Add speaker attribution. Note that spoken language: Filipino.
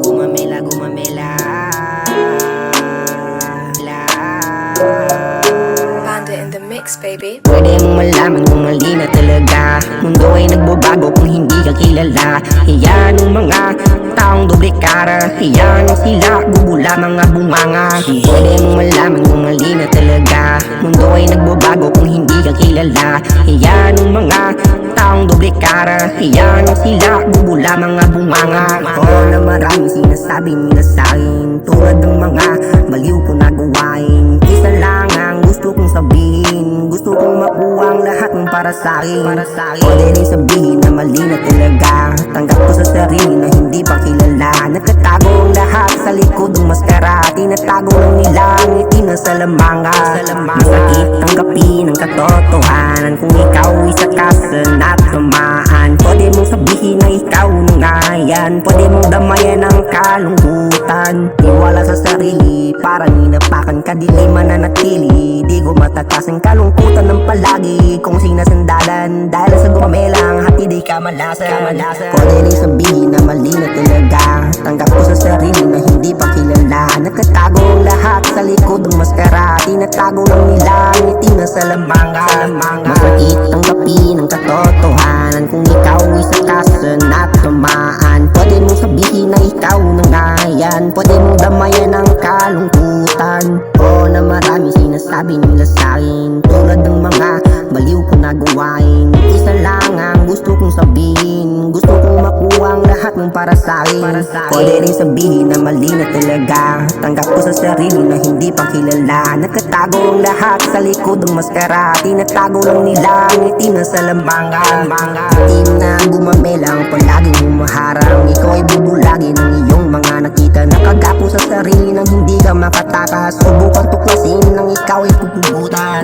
Speaker 1: Gumamela, gumamela.
Speaker 2: Panda in the mix, baby.
Speaker 1: Pwede mong malaman kung mali na talaga. Mundo ay nagbabago kung hindi ka kilala. Iyan ang mga taong doble cara. Iyan ang sila, bubula mga bunganga. Pwede mong malaman kung mali na talaga. Mundo ay nagbabago kung hindi ka kilala. Iyan ang mga taong doble cara. Iyan ang sila, bubula mga bunganga. Oo na maraming sinasabi nila sa'kin, tulad ng mga baliw ko na gawain. Isa lang ang gusto kong sabihin, gusto kong makuha ang lahat ng para sa'kin. Pwede rin sabihin na mali na talaga. Tanggap ko sa sarili na hindi pa kilala. Nagtatago ang lahat sa likod ng maskara. Tinatago lang nila ang ngiti na salamanga. Masakit tanggapin ang katotohanan kung ikaw isa ka sa natamaan. Pwede mong sabihin na ikaw na nga yan. Pwede mong damayan ang kalungkutan. Iwala sa sarili, parang inapakan ka, di mananatili. Di ko matakas ang kalungkutan ng palagi kung sinasandalan. Dahil sa gumamelang hati di ka malasan. Pwede rin sabihin na mali na talaga. Tanggap ko sa sarili na hindi pa kilala. Nagtatago ang lahat sa likod ng maskara. Tinatago lang nila ang ngiti na salamanga. Masakit tanggapin ang katotohanan kung ikaw isa ka sa natamaan. Pwede mong sabihin na ikaw na nga yan. Pwede mong damayan ang kalungkutan. Oo na maraming sinasabi nila sa'kin, tulad ng mga baliw ko na gawain. Isa lang ang gusto kong sabihin, gusto kong makuha ang lahat ng para sa'kin. Pwede rin sabihin na mali na talaga. Tanggap ko sa sarili na hindi pa kilala. Nagtatago ang lahat sa likod ng maskara. Tinatago lang nila ang ngiti na salamanga. Hindi na gumamelang palaging humaharang. Ikaw ay bubulagi ng iyong mga nakita. Nakagapo sa sarili nang hindi ka makatakas. Subukan tuklasin nang ikaw ay pupugutan.